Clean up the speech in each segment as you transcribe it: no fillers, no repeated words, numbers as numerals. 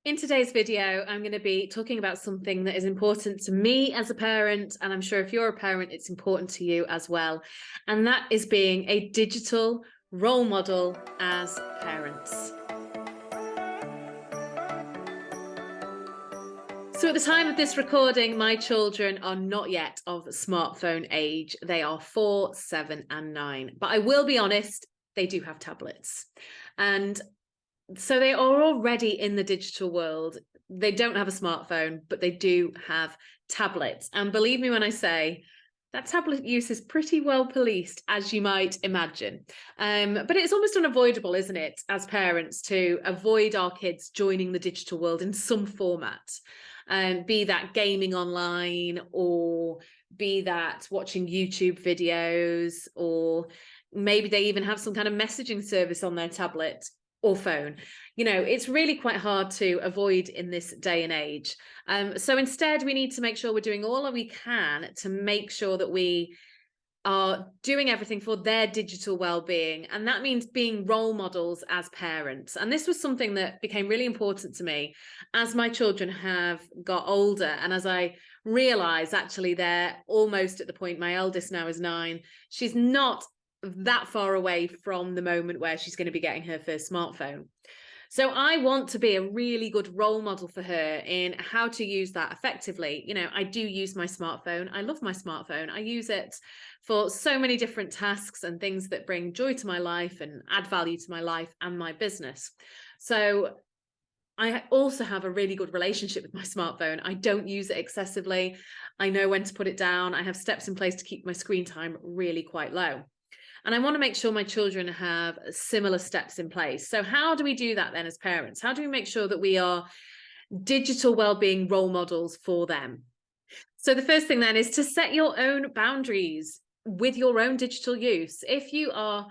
In today's video, I'm going to be talking about something that is important to me as a parent, and I'm sure if you're a parent, it's important to you as well. And that is being a digital role model as parents. So at the time of this recording, my children are not yet of smartphone age. They are 4, 7, and 9. But I will be honest, they do have tablets. And so they are already in the digital world. They don't have a smartphone, but they do have tablets. And believe me when I say that tablet use is pretty well policed, as you might imagine. But it's almost unavoidable, isn't it, as parents, to avoid our kids joining the digital world in some format. Be that gaming online, or be that watching YouTube videos, or maybe they even have some kind of messaging service on their tablet or phone. You know, it's really quite hard to avoid in this day and age. So instead, we need to make sure we're doing all we can to make sure that we are doing everything for their digital well-being. And that means being role models as parents. And this was something that became really important to me as my children have got older. And as I realized, actually, they're almost at the point, my eldest now is 9. She's not that far away from the moment where she's going to be getting her first smartphone. So I want to be a really good role model for her in how to use that effectively. You know, I do use my smartphone. I love my smartphone. I use it for so many different tasks and things that bring joy to my life and add value to my life and my business. So I also have a really good relationship with my smartphone. I don't use it excessively. I know when to put it down. I have steps in place to keep my screen time really quite low. And I want to make sure my children have similar steps in place. So how do we do that then as parents? How do we make sure that we are digital well-being role models for them? So the first thing then is to set your own boundaries with your own digital use. If you are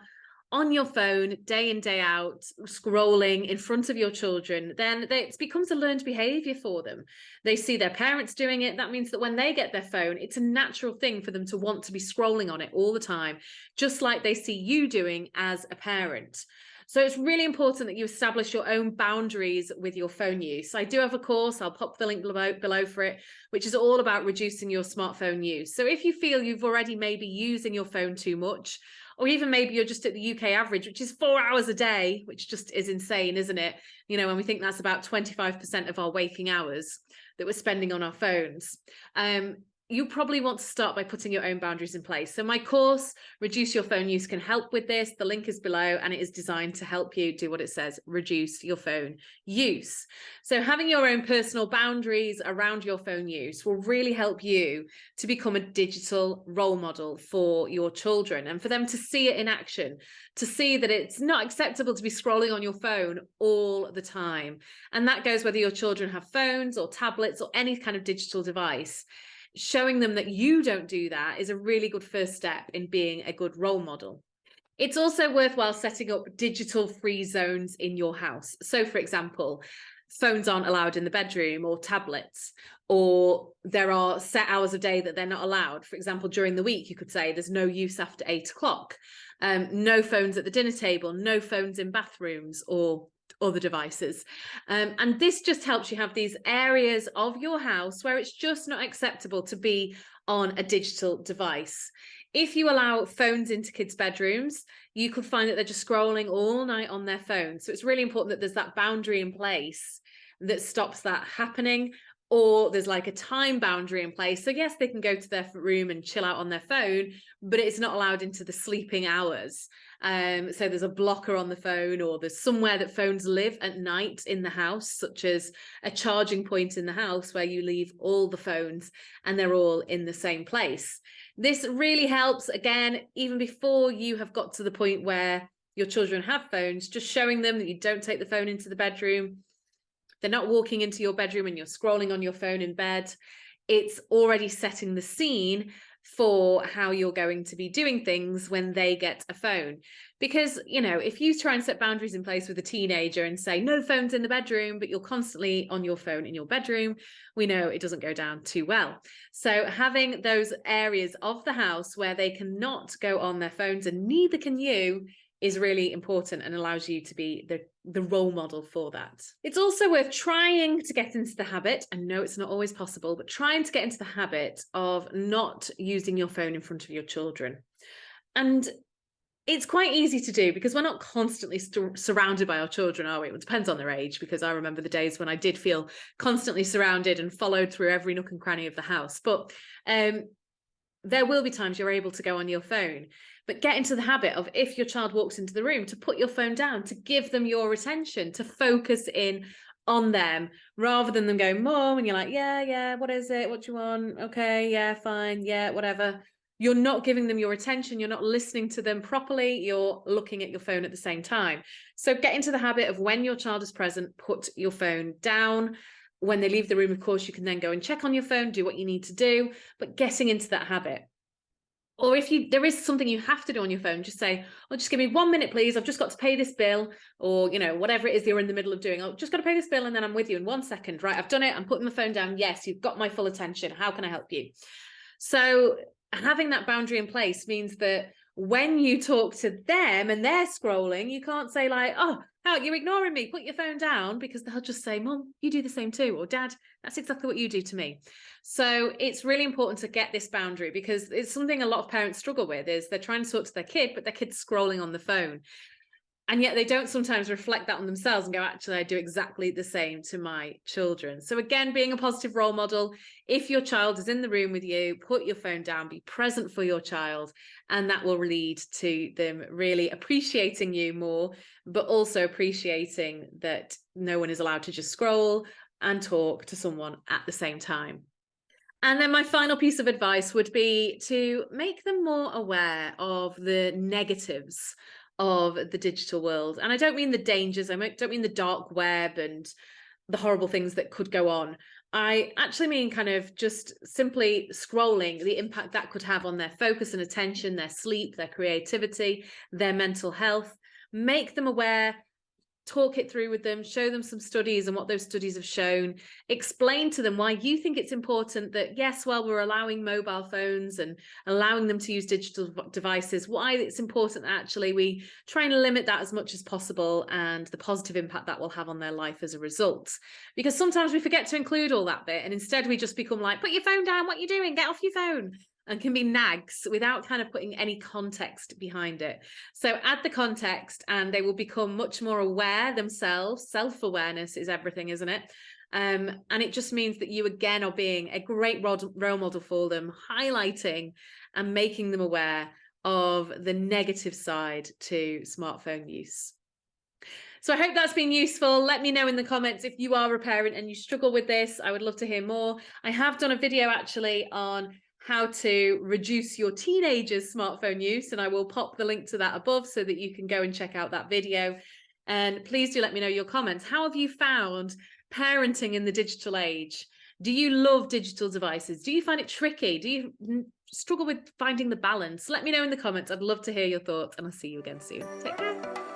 on your phone day in, day out, scrolling in front of your children, then it becomes a learned behavior for them. They see their parents doing it. That means that when they get their phone, it's a natural thing for them to want to be scrolling on it all the time, just like they see you doing as a parent. So it's really important that you establish your own boundaries with your phone use. I do have a course, I'll pop the link below for it, which is all about reducing your smartphone use. So if you feel you've already maybe using your phone too much, or even maybe you're just at the UK average, which is 4 hours a day, which just is insane, isn't it? You know, when we think that's about 25% of our waking hours that we're spending on our phones. You probably want to start by putting your own boundaries in place. So my course, Reduce Your Phone Use, can help with this. The link is below, and it is designed to help you do what it says, reduce your phone use. So having your own personal boundaries around your phone use will really help you to become a digital role model for your children, and for them to see it in action, to see that it's not acceptable to be scrolling on your phone all the time. And that goes whether your children have phones or tablets or any kind of digital device. Showing them that you don't do that is a really good first step in being a good role model. It's also worthwhile setting up digital free zones in your house. So for example, phones aren't allowed in the bedroom, or tablets, or there are set hours of day that they're not allowed. For example, during the week, you could say there's no use after 8 o'clock, no phones at the dinner table, no phones in bathrooms or other devices. And this just helps you have these areas of your house where it's just not acceptable to be on a digital device. If you allow phones into kids' bedrooms, you could find that they're just scrolling all night on their phone. So it's really important that there's that boundary in place that stops that happening, or there's like a time boundary in place. So yes, they can go to their room and chill out on their phone, but it's not allowed into the sleeping hours. So there's a blocker on the phone, or there's somewhere that phones live at night in the house, such as a charging point in the house where you leave all the phones and they're all in the same place. This really helps, again, even before you have got to the point where your children have phones, just showing them that you don't take the phone into the bedroom. They're not walking into your bedroom and you're scrolling on your phone in bed. It's already setting the scene for how you're going to be doing things when they get a phone. Because, you know, if you try and set boundaries in place with a teenager and say no phones in the bedroom, but you're constantly on your phone in your bedroom, we know it doesn't go down too well. So having those areas of the house where they cannot go on their phones, and neither can you, is really important and allows you to be the role model for that. It's also worth trying to get into the habit, and no, it's not always possible, but trying to get into the habit of not using your phone in front of your children. And it's quite easy to do because we're not constantly surrounded by our children, are we? It depends on their age, because I remember the days when I did feel constantly surrounded and followed through every nook and cranny of the house. But there will be times you're able to go on your phone, but get into the habit of, if your child walks into the room, to put your phone down, to give them your attention, to focus in on them, rather than them going, Mom, and you're like, yeah, what is it? What do you want? Okay, yeah, fine, yeah, whatever. You're not giving them your attention. You're not listening to them properly. You're looking at your phone at the same time. So get into the habit of, when your child is present, put your phone down. When they leave the room, of course, you can then go and check on your phone, do what you need to do, but getting into that habit. Or if there is something you have to do on your phone, just say, oh, just give me 1 minute, please. I've just got to pay this bill, or, whatever it is you're in the middle of doing. I've just got to pay this bill, and then I'm with you in 1 second. Right, I've done it. I'm putting the phone down. Yes, you've got my full attention. How can I help you? So having that boundary in place means that when you talk to them and they're scrolling, you can't say like, oh, you're ignoring me, put your phone down, because they'll just say, Mom, you do the same too, or Dad, that's exactly what you do to me. So it's really important to get this boundary, because it's something a lot of parents struggle with, is they're trying to talk to their kid, but their kid's scrolling on the phone. And yet they don't sometimes reflect that on themselves and go, actually, I do exactly the same to my children. So again, being a positive role model. If your child is in the room with you, put your phone down, be present for your child, and that will lead to them really appreciating you more, but also appreciating that no one is allowed to just scroll and talk to someone at the same time. And then my final piece of advice would be to make them more aware of the negatives of the digital world. And I don't mean the dangers, I don't mean the dark web and the horrible things that could go on. I actually mean kind of just simply scrolling, the impact that could have on their focus and attention, their sleep, their creativity, their mental health. Make them aware, talk it through with them, show them some studies and what those studies have shown, explain to them why you think it's important that, yes, well, we're allowing mobile phones and allowing them to use digital devices, why it's important that actually we try and limit that as much as possible, and the positive impact that will have on their life as a result. Because sometimes we forget to include all that bit, and instead we just become like, put your phone down, what are you doing? Get off your phone. And can be nags without kind of putting any context behind it. So add the context and they will become much more aware themselves. Self-awareness is everything, isn't it? And it just means that you again are being a great role model for them, highlighting and making them aware of the negative side to smartphone use. So I hope that's been useful. Let me know in the comments if you are a parent and you struggle with this. I would love to hear more. I have done a video actually on how to reduce your teenagers' smartphone use, and I will pop the link to that above so that you can go and check out that video. And please do let me know your comments. How have you found parenting in the digital age? Do you love digital devices? Do you find it tricky? Do you struggle with finding the balance? Let me know in the comments. I'd love to hear your thoughts, and I'll see you again soon. Take care.